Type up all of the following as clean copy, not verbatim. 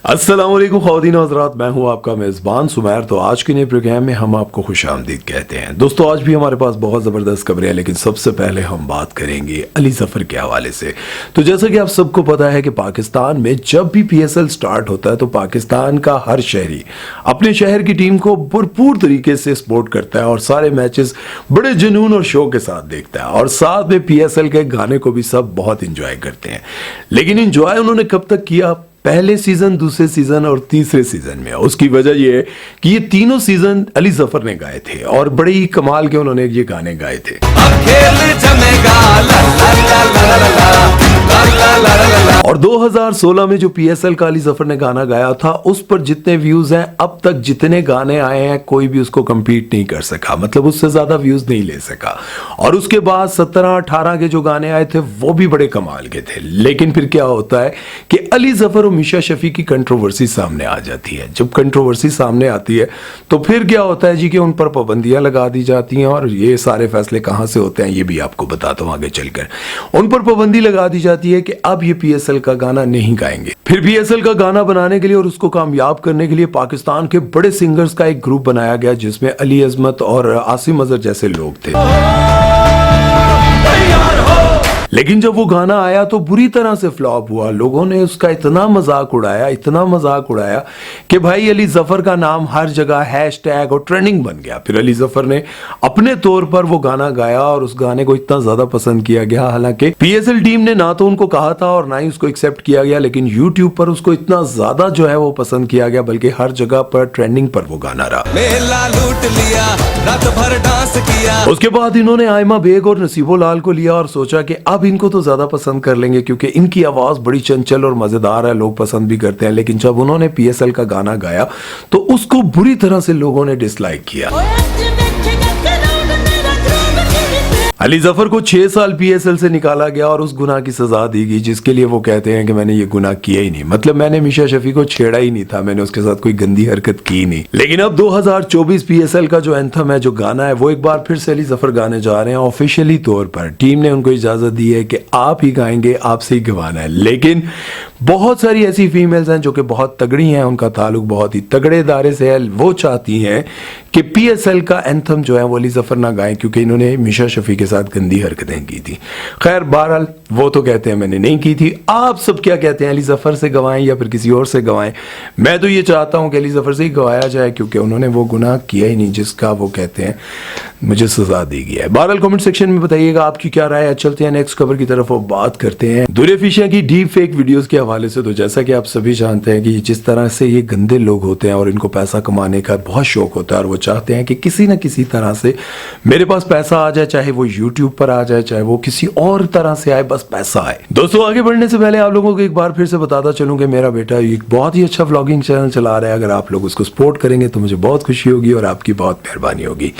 अस्सलाम वालेकुम ख़वातीन और हज़रात, मैं हूं आपका मेज़बान सुमैर। तो आज के नए प्रोग्राम में हम आपको खुशामदीद कहते हैं। दोस्तों, आज भी हमारे पास बहुत ज़बरदस्त खबरें हैं, लेकिन सबसे पहले हम बात करेंगे अली ज़फ़र के हवाले से। तो जैसा कि आप सबको पता है कि पाकिस्तान में जब भी PSL स्टार्ट होता है तो पाकिस्तान का हर शहरी अपने शहर की टीम को भरपूर तरीके से सपोर्ट करता है और सारे मैचेस बड़े जुनून और शौक के साथ देखता है, और साथ में PSL के गाने को भी सब बहुत इंजॉय करते हैं। लेकिन इंजॉय उन्होंने कब तक किया? पहले सीजन, दूसरे सीजन और तीसरे सीजन में। उसकी वजह यह है कि ये तीनों सीजन अली ज़फ़र ने गाए थे और बड़े ही कमाल के उन्होंने ये गाने गाए थे। और 2016 में जो PSL का अली ज़फ़र ने गाना गाया था, उस पर जितने व्यूज हैं, अब तक जितने गाने आए हैं, कोई भी उसको कम्पीट नहीं कर सका, मतलब उससे ज्यादा व्यूज नहीं ले सका। और उसके बाद 17-18 के जो गाने आए थे वो भी बड़े कमाल के थे। लेकिन फिर क्या होता है कि अली ज़फ़र और मीशा शफी की कंट्रोवर्सी सामने आ जाती है। जब कंट्रोवर्सी सामने आती है तो फिर क्या होता है जी कि उन पर पाबंदियां लगा दी जाती हैं, और ये सारे फैसले कहां से होते हैं ये भी आपको बताता हूं आगे चलकर। उन पर पाबंदी लगा दी जाती है कि अब ये PSL का गाना नहीं गाएंगे। फिर PSL का गाना बनाने के लिए और उसको कामयाब करने के लिए पाकिस्तान के बड़े सिंगर्स का एक ग्रुप बनाया गया, जिसमें अली अजमत और आसिम अजहर जैसे लोग थे। लेकिन जब वो गाना आया तो बुरी तरह से फ्लॉप हुआ। लोगों ने उसका इतना मजाक उड़ाया कि भाई अली ज़फ़र का नाम हर जगह हैशटैग और ट्रेंडिंग बन गया। फिर अली ज़फ़र ने अपने तौर पर वो गाना गाया और उस गाने को इतना ज्यादा पसंद किया गया। हालांकि PSL टीम ने ना तो उनको कहा था और ना ही उसको एक्सेप्ट किया गया, लेकिन YouTube पर उसको इतना ज्यादा जो है वो पसंद किया गया, बल्कि हर जगह पर ट्रेंडिंग पर वो गाना रहा। मेला लूट लिया, रात भर डांस किया। उसके बाद इन्होंने आयमा बेग और नसीबो लाल को लिया और सोचा कि अब इनको तो ज्यादा पसंद कर लेंगे, क्योंकि इनकी आवाज बड़ी चंचल और मजेदार है, लोग पसंद भी करते हैं। लेकिन जब उन्होंने PSL का गाना गाया तो उसको बुरी तरह से लोगों ने डिसलाइक किया। अली ज़फ़र को 6 साल PSL से निकाला गया और उस गुनाह की सजा दी गई, जिसके लिए वो कहते हैं कि मैंने ये गुनाह किया ही नहीं, मतलब मैंने मीशा शफी को छेड़ा ही नहीं था, मैंने उसके साथ कोई गंदी हरकत की नहीं। लेकिन अब 2024 PSL का जो एंथम है, जो गाना है, वो एक बार फिर से अली ज़फ़र गाने जा रहे हैं ऑफिशियली तौर पर। टीम ने उनको इजाजत दी है कि आप ही गाएंगे, आपसे ही गवाना है। लेकिन बहुत सारी ऐसी फीमेल्स हैं जो कि बहुत तगड़ी हैं, उनका ताल्लुक बहुत ही तगड़े इदारे से है। वो चाहती हैं कि PSL का एंथम जो है वो अली ज़फ़र ना गाएं, क्योंकि इन्होंने मीशा शफी के साथ गंदी हरकतें की थी। खैर, बहरहाल वो तो कहते हैं मैंने नहीं की थी। आप सब क्या कहते हैं, अली ज़फ़र से गवाएं या फिर किसी और से गवाएं? मैं तो ये चाहता हूं कि अली ज़फ़र से ही गवाया जाए, क्योंकि उन्होंने वो गुनाह किया ही नहीं जिसका वो कहते हैं मुझे सजा दी गई है। बहरहाल कमेंट सेक्शन में बताइएगा आपकी क्या राय है। चलते हैं नेक्स्ट खबर की तरफ और बात करते हैं दुरे फिशा की डीप फेक वीडियोस के हवाले से। तो जैसा कि आप सभी जानते हैं कि जिस तरह से ये गंदे लोग होते हैं और इनको पैसा कमाने का बहुत शौक होता है, और वो चाहते हैं कि किसी न किसी तरह से मेरे पास पैसा आ जाए, चाहे वो YouTube पर आ जाए, चाहे वो किसी और तरह से आए, बस पैसा आए। दोस्तों, आगे बढ़ने से पहले आप लोगों को एक बार फिर से बताता चलूं कि मेरा बेटा एक बहुत ही अच्छा व्लॉगिंग चैनल चला रहा है। अगर आप लोग उसको सपोर्ट करेंगे तो मुझे बहुत खुशी होगी और आपकी बहुत मेहरबानी होगी।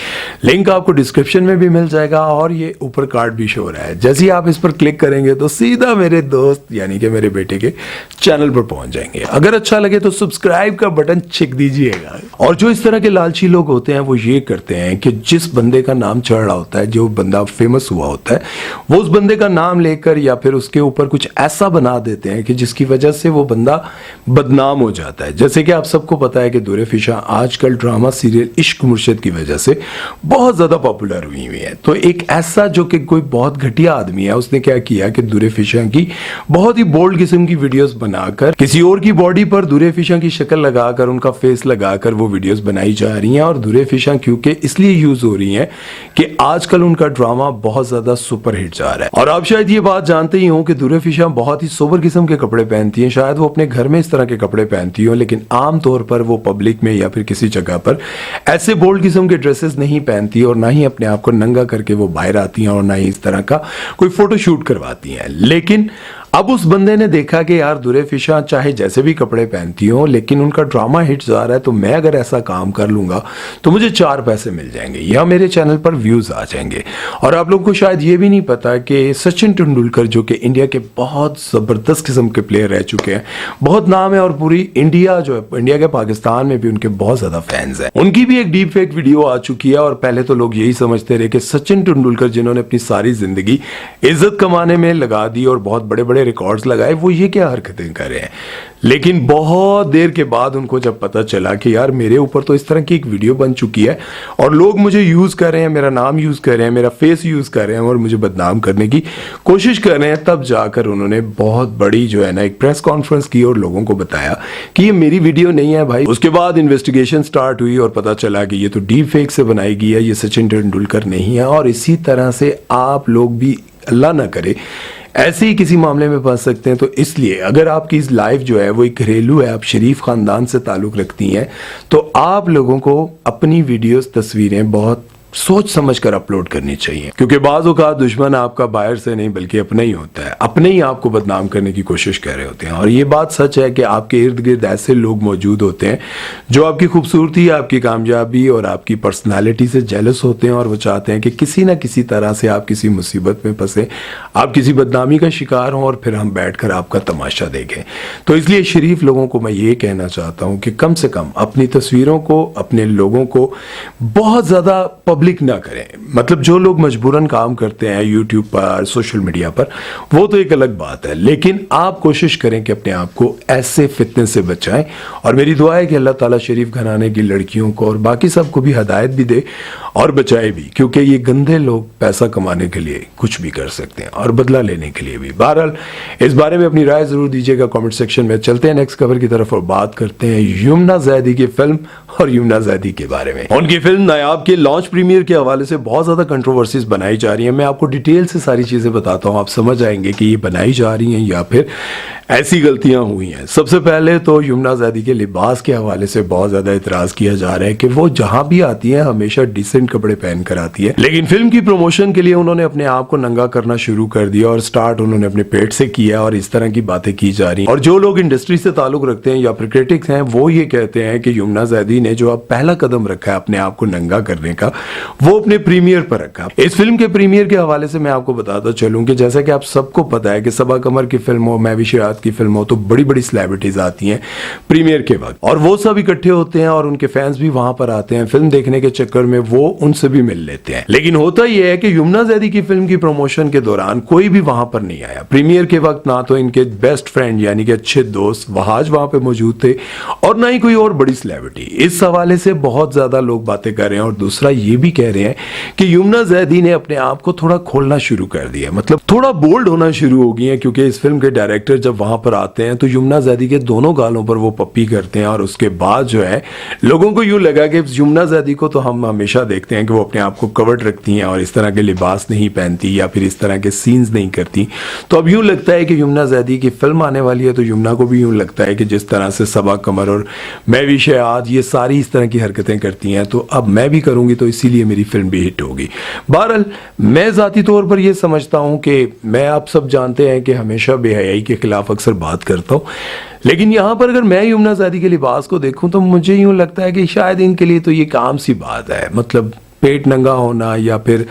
लिंक आपको डिस्क्रिप्शन में भी मिल जाएगा और ये ऊपर कार्ड भी शो हो रहा है। जैसे ही आप इस पर क्लिक करेंगे तो सीधा मेरे दोस्त यानी कि मेरे बेटे के चैनल पर पहुंच जाएंगे। अगर अच्छा लगे तो सब्सक्राइब का बटन छिक दीजिएगा। और जो इस तरह के लालची लोग होते हैं वो ये करते हैं कि जिस बंदे का नाम चढ़ रहा होता है, जो बंदा फेमस हुआ होता है, वो उस बंदे का नाम लेकर या फिर उसके ऊपर कुछ ऐसा बना देते हैं कि जिसकी वजह से वो बंदा बदनाम हो जाता है। जैसे कि आप सबको पता है कि दुरे फिशा आजकल ड्रामा सीरियल इश्क मुर्शिद की वजह से बहुत ज्यादा पॉपुलर हुई है। तो एक ऐसा जो कि कोई बहुत घटिया आदमी है, उसने क्या किया कि दुरे फिशा की बहुत ही बोल्ड किस्म की वीडियोस बनाकर किसी और की बॉडी पर दुरे फिशा की शक्ल लगाकर, उनका फेस लगाकर वो वीडियोस बनाई जा रही हैं। और दुरे फिशा क्योंकि इसलिए यूज हो रही हैं कि आजकल उनका ड्रामा बहुत ज्यादा सुपर हिट जा रहा है। और आप शायद ये बात जानते ही हो कि दुरे फिशा बहुत ही सोबर किस्म के कपड़े पहनती हैं। शायद वो अपने घर में इस तरह के कपड़े पहनती हो, लेकिन आम तौर पर वो पब्लिक में या फिर किसी जगह पर ऐसे बोल्ड किस्म के ड्रेसेस नहीं पहनती और ना ही अपने आप को नंगा करके वो बाहर आती हैं और ना ही इस तरह का कोई फोटो शूट करवाती हैं। लेकिन अब उस बंदे ने देखा कि यार दुरे फिशा चाहे जैसे भी कपड़े पहनती हो, लेकिन उनका ड्रामा हिट जा रहा है, तो मैं अगर ऐसा काम कर लूंगा तो मुझे 4 पैसे मिल जाएंगे या मेरे चैनल पर व्यूज आ जाएंगे। और आप लोगों को शायद ये भी नहीं पता कि सचिन तेंदुलकर जो कि इंडिया के बहुत जबरदस्त किस्म के प्लेयर रह चुके हैं, बहुत नाम है, और पूरी इंडिया जो है, इंडिया के पाकिस्तान में भी उनके बहुत ज्यादा फैंस हैं। उनकी भी एक डीप फेक वीडियो आ चुकी है। और पहले तो लोग यही समझते रहे कि सचिन तेंदुलकर जिन्होंने अपनी सारी जिंदगी इज्जत कमाने में लगा दी और बहुत बड़े बड़े पे रिकॉर्ड्स लगाए, वो ये क्या हरकतें कर रहे हैं। लेकिन बहुत देर के बाद उनको जब पता चला कि यार मेरे ऊपर तो इस तरह की एक वीडियो बन चुकी है और लोग मुझे यूज कर रहे हैं, मेरा नाम यूज कर रहे हैं, मेरा फेस यूज कर रहे हैं और मुझे बदनाम करने की कोशिश कर रहे हैं, तब जाकर उन्होंने बहुत बड़ी जो है ना एक प्रेस कॉन्फ्रेंस की और लोगों को बताया कि ये मेरी वीडियो नहीं है भाई। उसके बाद इन्वेस्टिगेशन स्टार्ट हुई और पता चला कि ये तो डीप फेक से बनाई गई है, ये सचिन तेंदुलकर नहीं है। और इसी तरह से आप लोग भी अल्लाह ना करे ऐसे ही किसी मामले में फंस सकते हैं। तो इसलिए अगर आपकी इस लाइफ जो है वो एक घरेलू है, आप शरीफ खानदान से ताल्लुक रखती हैं, तो आप लोगों को अपनी वीडियोस तस्वीरें बहुत सोच समझ कर अपलोड करनी चाहिए, क्योंकि बाज़ औक़ात दुश्मन आपका बाहर से नहीं बल्कि अपना ही होता है, अपने ही आपको बदनाम करने की कोशिश कर रहे होते हैं। और ये बात सच है कि आपके इर्द गिर्द ऐसे लोग मौजूद होते हैं जो आपकी खूबसूरती, आपकी कामयाबी और आपकी पर्सनालिटी से जेलस होते हैं और वो चाहते हैं कि किसी ना किसी तरह से आप किसी मुसीबत में फंसे, आप किसी बदनामी का शिकार हों और फिर हम बैठकर आपका तमाशा देखें। तो इसलिए शरीफ लोगों को मैं ये कहना चाहता हूँ कि कम से कम अपनी तस्वीरों को, अपने लोगों को बहुत ज़्यादा पब्लिक ना करें। मतलब जो लोग मजबूरन काम करते हैं यूट्यूब पर, सोशल मीडिया पर, वो तो एक अलग बात है, लेकिन आप कोशिश करें कि अपने आप को ऐसे फितने से बचाएं। और मेरी दुआ है कि अल्लाह ताला शरीफ घराने की लड़कियों को और बाकी सबको भी हदायत भी दे और बचाए भी, क्योंकि ये गंदे लोग पैसा कमाने के लिए कुछ भी कर सकते हैं और बदला लेने के लिए भी। बहरहाल इस बारे में अपनी राय जरूर दीजिएगा कमेंट सेक्शन में। चलते हैं नेक्स्ट खबर की तरफ और बात करते हैं यमुना जैदी की फिल्म और यमुना जैदी के बारे में। उनकी फिल्म नायाब के लॉन्च प्रीमियर के हवाले से बहुत ज्यादा कंट्रोवर्सीज बनाई जा रही हैं। मैं आपको डिटेल से सारी चीजें बताता हूं, आप समझ आएंगे कि ये बनाई जा रही हैं या फिर ऐसी गलतियां हुई हैं। सबसे पहले तो यमुना जैदी के लिबास के हवाले से बहुत ज्यादा इतराज किया जा रहा है कि वो जहां भी आती है हमेशा डिसेंट कपड़े पहन कर आती है, लेकिन फिल्म की प्रमोशन के लिए उन्होंने अपने आप को नंगा करना शुरू कर दिया और स्टार्ट उन्होंने अपने पेट से किया और इस तरह की बातें की जा रही हैं। और जो लोग इंडस्ट्री से ताल्लुक रखते हैं या फिर क्रिटिक्स हैं, वो ये कहते हैं कि यमुना जैदी ने जो अब पहला कदम रखा है अपने आप को नंगा करने का, वो अपने प्रीमियर पर रखा। इस फिल्म के प्रीमियर के हवाले से मैं आपको बताता चलूं कि जैसा कि आप सबको पता है कि सबा कमर की फिल्म हो, मैं विशयात की फिल्म हो, तो बड़ी बड़ी सेलिब्रिटीज आती हैं प्रीमियर के वक्त और वो सब इकट्ठे होते हैं और उनके फैंस भी वहां पर आते हैं। फिल्म देखने के चक्कर में वो उनसे भी मिल लेते हैं। लेकिन होता यह है कि यमुना जैदी की फिल्म की प्रमोशन के दौरान कोई भी वहां पर नहीं आया। प्रीमियर के वक्त ना तो इनके बेस्ट फ्रेंड यानी कि अच्छे दोस्त वहाज वहां पे मौजूद थे और ना ही कोई और बड़ी सेलिब्रिटी। इस हवाले से बहुत ज्यादा लोग बातें कर रहे हैं और दूसरा ये भी कह रहे हैं कि यमुना जैदी ने अपने आप को थोड़ा खोलना शुरू कर दिया, मतलब थोड़ा बोल्ड होना शुरू हो गई है, क्योंकि इस फिल्म के डायरेक्टर जब वहां पर आते हैं तो यमुना जैदी के दोनों गालों पर वो पप्पी करते हैं और उसके बाद जो है लोगों को यूं लगा कि यमुना जैदी को तो हम हमेशा देखते हैं कि वो अपने आप को कवर्ड रखती हैं और इस तरह के लिबास नहीं पहनती या फिर इस तरह के सीन्स नहीं करती। तो अब यूं लगता है कि यमुना जैदी की फिल्म आने वाली है तो यमुना को भी यूं लगता है कि जिस तरह से सबा कमर और मैं विशयात ये सारी इस तरह की हरकतें करती हैं तो अब मैं भी करूंगी, तो इसीलिए मेरी फिल्म भी हिट होगी। बहरहाल मैं जाती तौर पर यह समझता हूं कि मैं, आप सब जानते हैं कि हमेशा बेहयाई के खिलाफ अक्सर बात करता हूं, लेकिन यहां पर अगर मैं यमुना जैदी के लिबास को देखूं तो मुझे यूं लगता है कि शायद इनके लिए तो ये काम सी बात है, मतलब पेट नंगा होना या फिर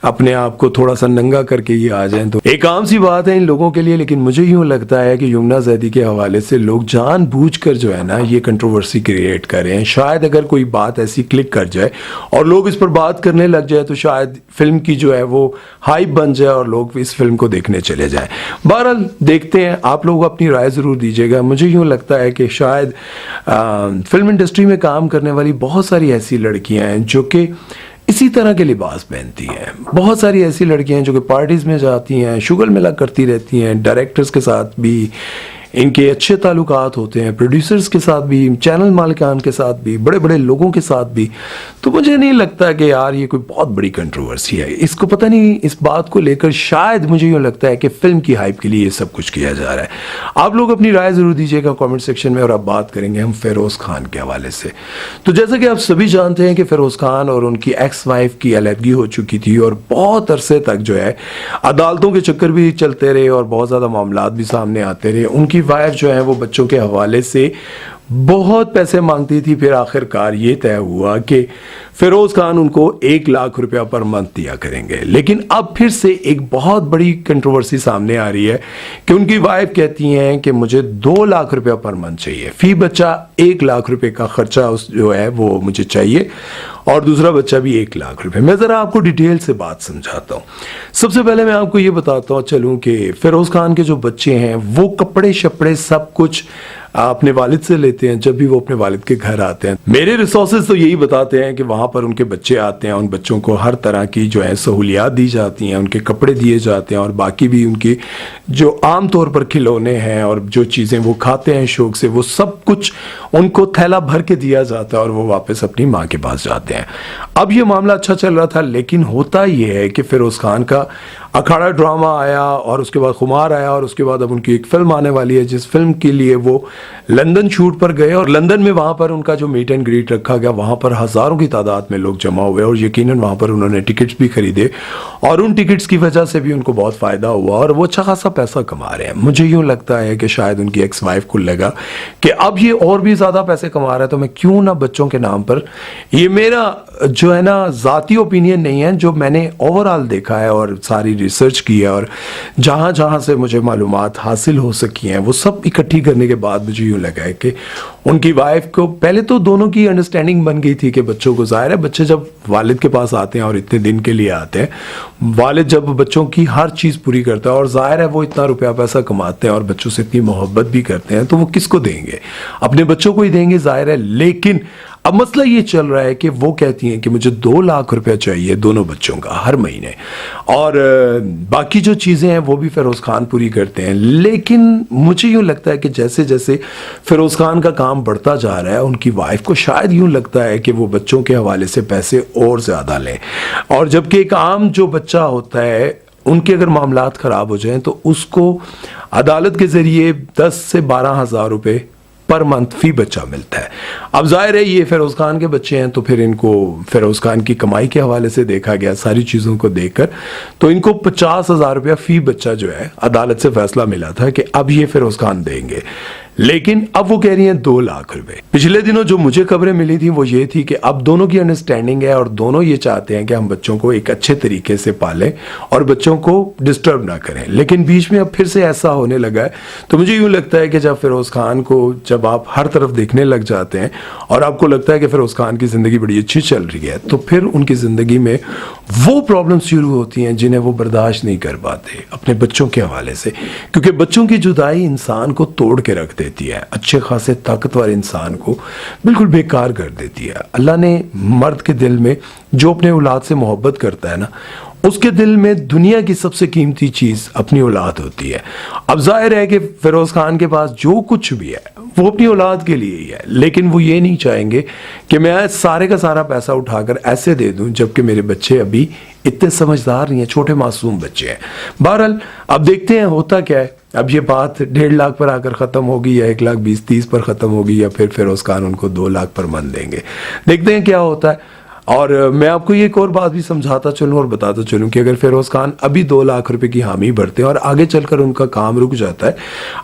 अपने आप को थोड़ा सा नंगा करके ये आ जाएं तो एक आम सी बात है इन लोगों के लिए। लेकिन मुझे यूं लगता है कि यमुना जैदी के हवाले से लोग जानबूझकर जो है ना ये कंट्रोवर्सी क्रिएट कर रहे हैं। शायद अगर कोई बात ऐसी क्लिक कर जाए और लोग इस पर बात करने लग जाए तो शायद फिल्म की जो है वो हाइप बन जाए और लोग इस फिल्म को देखने चले जाएं। बहरहाल देखते हैं, आप लोग अपनी राय जरूर दीजिएगा। मुझे यूं लगता है कि शायद फिल्म इंडस्ट्री में काम करने वाली बहुत सारी ऐसी लड़कियां हैं जो कि इसी तरह के लिबास पहनती हैं। बहुत सारी ऐसी लड़कियां हैं जो कि पार्टीज में जाती हैं, शुगर मिला करती रहती हैं, डायरेक्टर्स के साथ भी इनके अच्छे ताल्लुकात होते हैं, प्रोड्यूसर्स के साथ भी, चैनल मालिकान के साथ भी, बड़े बड़े लोगों के साथ भी। तो मुझे नहीं लगता कि यार ये कोई बहुत बड़ी कंट्रोवर्सी है। इसको पता नहीं, इस बात को लेकर शायद मुझे यूँ लगता है कि फिल्म की हाइप के लिए ये सब कुछ किया जा रहा है। आप लोग अपनी राय जरूर दीजिएगा कमेंट सेक्शन में। और अब बात करेंगे हम फिरोज खान के हवाले से। तो जैसा कि आप सभी जानते हैं कि फिरोज खान और उनकी एक्स वाइफ की अलहदगी हो चुकी थी और बहुत अरसे तक जो है अदालतों के चक्कर भी चलते रहे और बहुत ज़्यादा मामलात भी सामने आते रहे। उनकी वाइफ जो है वो बच्चों के हवाले से بہت پیسے مانگتی تھی. پھر آخرکار یہ طے ہوا کہ فیروز خان ان کو 1 لاکھ روپیہ پر منتھ دیا کریں گے. لیکن اب پھر سے ایک بہت بڑی کنٹروورسی سامنے آ رہی ہے کہ ان کی وائف کہتی ہیں کہ مجھے 2 لاکھ روپیہ پر منتھ چاہیے, فی بچہ 1 لاکھ روپے کا خرچہ جو ہے وہ مجھے چاہیے, اور دوسرا بچہ بھی 1 لاکھ روپے. میں ذرا آپ کو ڈیٹیل سے بات سمجھاتا ہوں. سب سے پہلے میں آپ کو یہ بتاتا ہوں چلوں کہ فیروز خان کے جو بچے ہیں وہ کپڑے شپڑے سب کچھ اپنے والد سے لیتے ہیں جب بھی وہ اپنے والد کے گھر آتے ہیں. میرے ریسورسز تو یہی بتاتے ہیں کہ وہاں پر ان کے بچے آتے ہیں, ان بچوں کو ہر طرح کی جو ہے سہولیات دی جاتی ہیں, ان کے کپڑے دیے جاتے ہیں, اور باقی بھی ان کی جو عام طور پر کھلونے ہیں اور جو چیزیں وہ کھاتے ہیں شوق سے, وہ سب کچھ ان کو تھیلا بھر کے دیا جاتا ہے اور وہ واپس اپنی ماں کے پاس جاتے ہیں. اب یہ معاملہ اچھا چل رہا تھا, لیکن ہوتا یہ ہے کہ فیروز خان کا اکھاڑا ڈرامہ آیا اور اس کے بعد خمار آیا, اور اس کے بعد اب ان کی ایک فلم آنے والی ہے جس فلم کے لیے وہ لندن شوٹ پر گئے, اور لندن میں وہاں پر ان کا جو میٹ اینڈ گریٹ رکھا گیا, وہاں پر ہزاروں کی تعداد میں لوگ جمع ہوئے, اور یقیناً وہاں پر انہوں نے ٹکٹس بھی خریدے, اور ان ٹکٹس کی وجہ سے بھی ان کو بہت فائدہ ہوا اور وہ اچھا خاصا پیسہ کما رہے ہیں. مجھے یوں لگتا ہے کہ شاید ان کی ایکس وائف کو لگا کہ اب یہ اور بھی زیادہ پیسے کما رہا ہے تو میں کیوں نہ بچوں کے نام پر, یہ میرا جو ہے نا ذاتی اوپینین نہیں ہے, جو میں نے اوور آل دیکھا ہے اور ساری ریسرچ کی ہے, اور جہاں جہاں سے مجھے معلومات حاصل ہو سکی ہیں وہ سب اکٹھی کرنے کے بعد مجھے یوں لگا ہے کہ ان کی وائف کو پہلے تو دونوں کی انڈرسٹینڈنگ بن گئی تھی کہ بچوں کو, ظاہر ہے بچے جب والد کے پاس آتے ہیں اور اتنے دن کے لیے آتے ہیں, والد جب بچوں کی ہر چیز پوری کرتا ہے, اور ظاہر ہے وہ اتنا روپیہ پیسہ کماتے ہیں اور بچوں سے اتنی محبت بھی کرتے ہیں, تو وہ کس کو دیں گے, اپنے بچوں کو ہی دیں گے ظاہر ہے. لیکن اب مسئلہ یہ چل رہا ہے کہ وہ کہتی ہیں کہ مجھے 2 لاکھ روپیہ چاہیے دونوں بچوں کا ہر مہینے, اور باقی جو چیزیں ہیں وہ بھی فیروز خان پوری کرتے ہیں. لیکن مجھے یوں لگتا ہے کہ جیسے جیسے فیروز خان کا کام بڑھتا جا رہا ہے, ان کی وائف کو شاید یوں لگتا ہے کہ وہ بچوں کے حوالے سے پیسے اور زیادہ لیں, اور جبکہ ایک عام جو بچہ ہوتا ہے ان کے اگر معاملات خراب ہو جائیں تو اس کو عدالت کے ذریعے 10 سے 12 ہزار روپے پر منتھ فی بچہ ملتا ہے. اب ظاہر ہے یہ فیروز خان کے بچے ہیں تو پھر ان کو فیروز خان کی کمائی کے حوالے سے دیکھا گیا, ساری چیزوں کو دیکھ کر, تو ان کو 50,000 روپیہ فی بچہ جو ہے عدالت سے فیصلہ ملا تھا کہ اب یہ فیروز خان دیں گے. لیکن اب وہ کہہ رہی ہیں 2 لاکھ روپے. پچھلے دنوں جو مجھے خبریں ملی تھیں وہ یہ تھی کہ اب دونوں کی انڈرسٹینڈنگ ہے اور دونوں یہ چاہتے ہیں کہ ہم بچوں کو ایک اچھے طریقے سے پالیں اور بچوں کو ڈسٹرب نہ کریں. لیکن بیچ میں اب پھر سے ایسا ہونے لگا ہے, تو مجھے یوں لگتا ہے کہ جب فیروز خان کو جب آپ ہر طرف دیکھنے لگ جاتے ہیں اور آپ کو لگتا ہے کہ فیروز خان کی زندگی بڑی اچھی چل رہی ہے, تو پھر ان کی زندگی میں وہ پرابلم شروع ہوتی ہیں جنہیں وہ برداشت نہیں کر پاتے اپنے بچوں کے حوالے سے, کیونکہ بچوں کی جدائی انسان کو توڑ کے رکھ دیتی ہے, اچھے خاصے طاقتور انسان کو بالکل بیکار کر دیتی ہے. اللہ نے مرد کے دل میں جو اپنے اولاد سے محبت کرتا ہے نا, اس کے دل میں دنیا کی سب سے قیمتی چیز اپنی اولاد ہوتی ہے. اب ظاہر ہے کہ فیروز خان کے پاس جو کچھ بھی ہے وہ اپنی اولاد کے لیے ہی ہے, لیکن وہ یہ نہیں چاہیں گے کہ میں سارے کا سارا پیسہ اٹھا کر ایسے دے دوں جبکہ میرے بچے ابھی اتنے سمجھدار نہیں ہیں, چھوٹے معصوم بچے ہیں. بہرحال اب دیکھتے ہیں ہوتا کیا ہے. اب یہ بات 1.5 لاکھ پر آ کر ختم ہوگی یا 1,20,30 پر ختم ہوگی, یا پھر فیروز خان ان کو 2 لاکھ پر من دیں گے. دیکھتے ہیں کیا ہوتا ہے. اور میں آپ کو یہ ایک اور بات بھی سمجھاتا چلوں اور بتاتا چلوں کہ اگر فیروز خان ابھی 2 لاکھ روپے کی حامی بھرتے ہیں اور آگے چل کر ان کا کام رک جاتا ہے,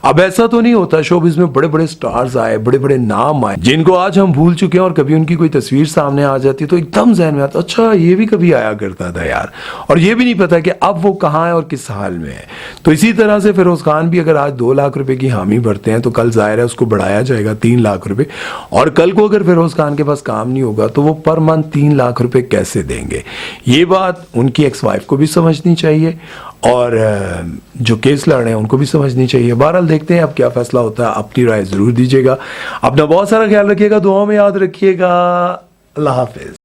اب ایسا تو نہیں ہوتا, شوبز میں بڑے بڑے سٹارز آئے, بڑے بڑے نام آئے جن کو آج ہم بھول چکے ہیں, اور کبھی ان کی کوئی تصویر سامنے آ جاتی تو ایک دم ذہن میں آتا اچھا یہ بھی کبھی آیا کرتا تھا یار, اور یہ بھی نہیں پتا کہ اب وہ کہاں ہے اور کس حال میں ہے. تو اسی طرح سے فیروز خان بھی اگر آج 2 لاکھ روپے کی حامی بھرتے ہیں تو کل ظاہر ہے اس کو بڑھایا جائے گا 3 لاکھ روپے, اور کل کو اگر فیروز خان کے پاس کام نہیں ہوگا تو وہ پر منتھ 3 لاکھ روپے کیسے دیں گے. یہ بات ان کی ایکس وائف کو بھی سمجھنی چاہیے اور جو کیس لڑ رہے ہیں ان کو بھی سمجھنی چاہیے. بہرحال دیکھتے ہیں اب کیا فیصلہ ہوتا ہے. اپنی رائے ضرور دیجیے گا, اپنا بہت سارا خیال رکھیے گا, دعاؤں میں یاد رکھیے گا. اللہ حافظ.